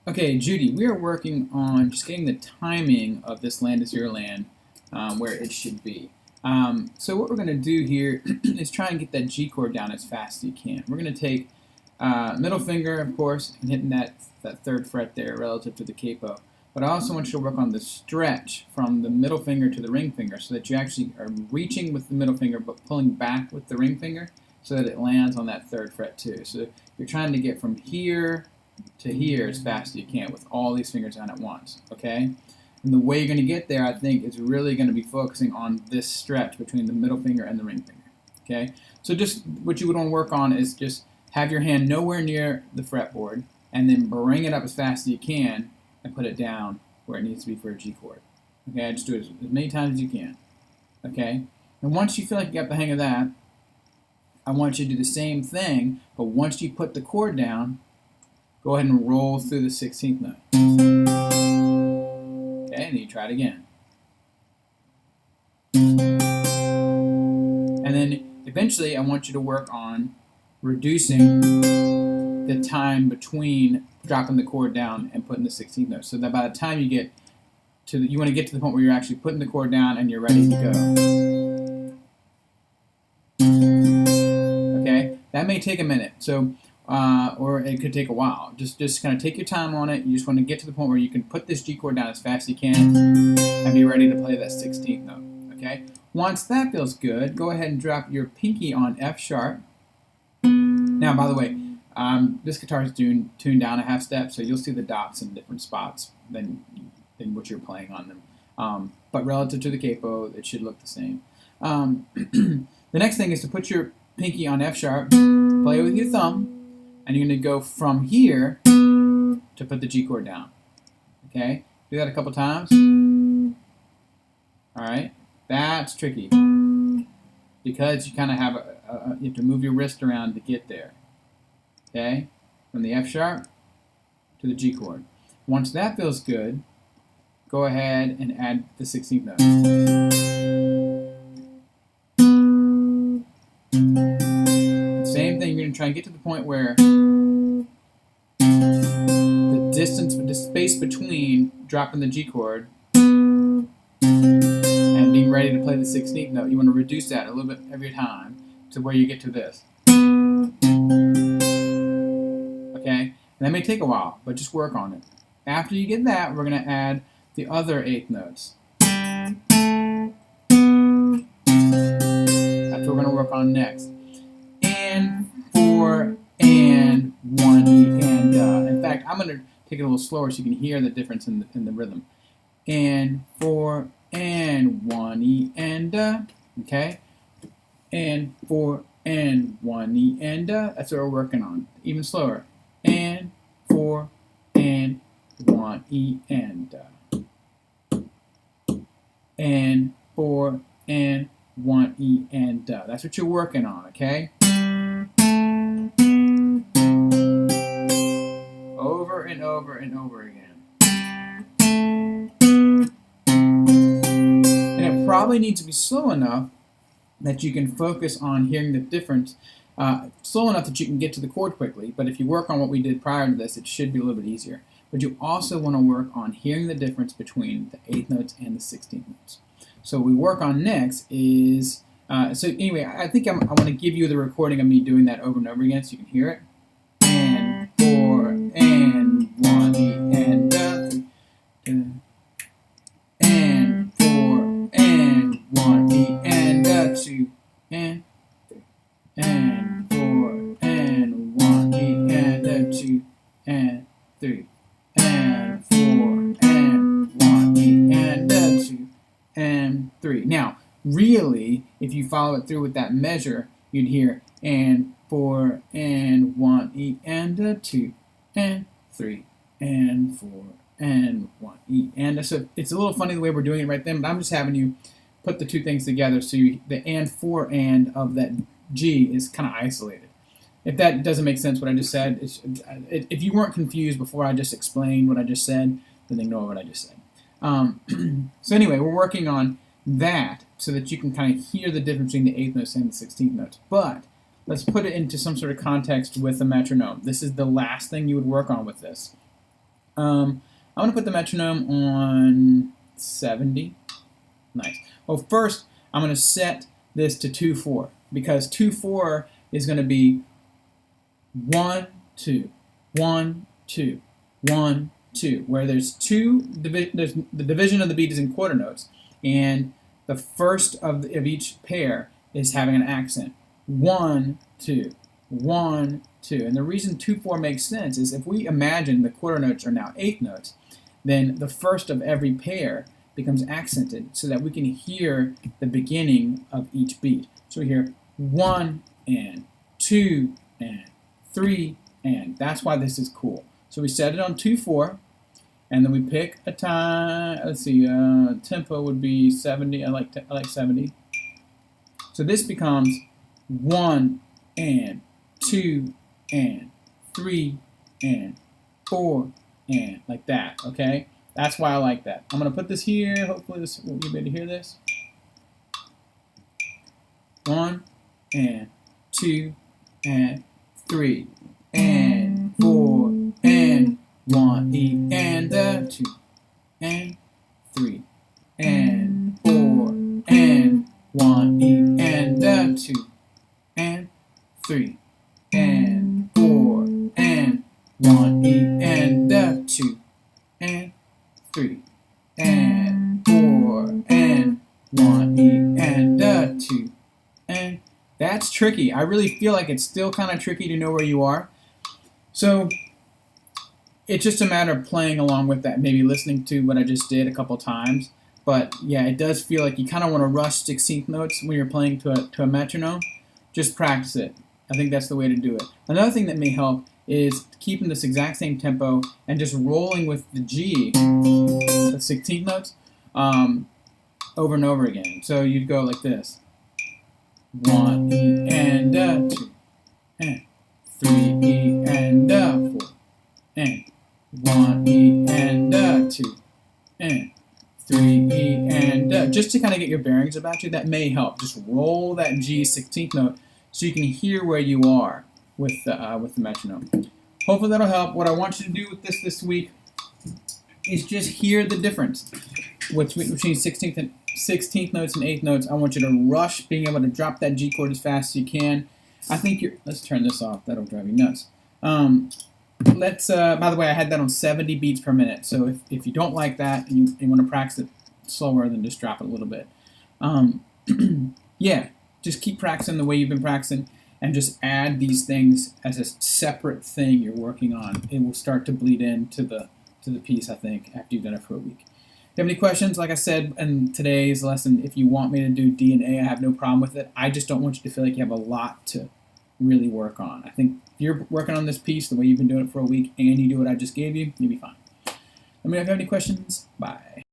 Okay, Judy, we are working on just getting the timing of this land is your land where it should be. So what we're going to do here is try and get that G chord down as fast as you can. We're going to take middle finger, of course, and hitting that third fret there relative to the capo. But I also want you to work on the stretch from the middle finger to the ring finger so that you actually are reaching with the middle finger but pulling back with the ring finger so that it lands on that third fret too. So you're trying to get from here to here as fast as you can with all these fingers on at once, okay? And the way you're going to get there, I think, is really going to be focusing on this stretch between the middle finger and the ring finger, okay? So just what you would want to work on is just have your hand nowhere near the fretboard and then bring it up as fast as you can and put it down where it needs to be for a G chord, okay? Just do it as many times as you can, okay? And once you feel like you got the hang of that, I want you to do the same thing, but once you put the chord down, go ahead and roll through the 16th note. Okay, and then you try it again. And then eventually I want you to work on reducing the time between dropping the chord down and putting the 16th note. So that by the time you get to you want to get to the point where you're actually putting the chord down and you're ready to go. Okay, that may take a minute. So or it could take a while. Just kind of take your time on it. You just want to get to the point where you can put this G chord down as fast as you can and be ready to play that 16th note. Okay. Once that feels good, go ahead and drop your pinky on F sharp. Now, by the way, this guitar is tuned down a half step, so you'll see the dots in different spots than what you're playing on them. But relative to the capo, it should look the same. The next thing is to put your pinky on F sharp, play with your thumb, and you're going to go from here to put the G chord down. Okay? Do that a couple times. Alright? That's tricky. Because you kind of have you have to move your wrist around to get there. Okay? From the F sharp to the G chord. Once that feels good, go ahead and add the 16th note. Same thing, you're going to try and get to the point where the distance, the space between dropping the G chord and being ready to play the 16th note, you want to reduce that a little bit every time to where you get to this. Okay? And that may take a while, but just work on it. After you get that, we're going to add the other 8th notes. That's what we're going to work on next. And 4 and 1 E and in fact, I'm going to take it a little slower so you can hear the difference in the rhythm. And 4 and 1 E and okay? And 4 and 1 E and that's what we're working on. Even slower. And 4 and 1 E and 4 and 1 E and that's what you're working on, okay? Over and over and over again. And it probably needs to be slow enough that you can focus on hearing the difference, slow enough that you can get to the chord quickly, but if you work on what we did prior to this, it should be a little bit easier. But you also want to work on hearing the difference between the 8th notes and the 16th notes. So what we work on next is, so anyway, I think I want to give you the recording of me doing that over and over again so you can hear it. And 4 and 1 E and 3. And 4 and 1 E and 2 and 3. And 4 and 1 E and 2 and 3. And 4 and 1 E and 2 and 3. Now, really, if you follow it through with that measure, you'd hear and 4 and 1 E and 2 and 3 and 4 and 1 E and so it's a little funny the way we're doing it right then, but I'm just having you put the two things together so the and 4 and of that G is kind of isolated. If that doesn't make sense what I just said, if you weren't confused before I just explained what I just said, then ignore what I just said. So anyway, we're working on that so that you can kind of hear the difference between the 8th notes and the 16th notes. But let's put it into some sort of context with a metronome. This is the last thing you would work on with this. I'm going to put the metronome on 70. Nice. Well, first, I'm going to set this to 2/4 because 2/4 is going to be 1, 2, 1, 2, 1, 2, where there's there's the division of the beat is in quarter notes, and the first of each pair is having an accent. 1, 2, 1, 2. And the reason 2/4 makes sense is if we imagine the quarter notes are now eighth notes, then the first of every pair becomes accented so that we can hear the beginning of each beat. So we hear 1 and 2 and 3 and. That's why this is cool. So we set it on 2/4, and then we pick a time. Let's see, tempo would be 70. I like 70. So this becomes 1 and 2 and 3 and 4 and like that. Okay, that's why I like that. I'm gonna put this here. Hopefully this will be able to hear this. 1 and 2 and 3 and 4 and 1 E and 2 and 3 and 4 and 1 E and 2 and 3 and 4 and 1 E and 2 and 3 and 4 and 1 E and 2 and. That's tricky. I really feel like it's still kind of tricky to know where you are. So it's just a matter of playing along with that, maybe listening to what I just did a couple times. But yeah, it does feel like you kind of want to rush 16th notes when you're playing to a metronome. Just practice it. I think that's the way to do it. Another thing that may help is keeping this exact same tempo and just rolling with the G, the 16th notes, over and over again. So you'd go like this. 1 E and 2 and 3 E and 4 and 1 E and 2 and 3 E and just to kind of get your bearings about you. That may help. Just roll that G 16th note so you can hear where you are with the metronome. Hopefully that'll help. What I want you to do with this week is just hear the difference between 16th notes and 8th notes. I want you to rush being able to drop that G chord as fast as you can. I think you're. Let's turn this off. That'll drive you nuts. By the way, I had that on 70 beats per minute. So if you don't like that and you want to practice it slower, then just drop it a little bit. Yeah, just keep practicing the way you've been practicing, and just add these things as a separate thing you're working on. It will start to bleed into the piece, I think, after you've done it for a week. If you have any questions, like I said in today's lesson, if you want me to do D and A, I have no problem with it. I just don't want you to feel like you have a lot to really work on. I think if you're working on this piece the way you've been doing it for a week and you do what I just gave you, you'll be fine. Let me know if you have any questions. Bye.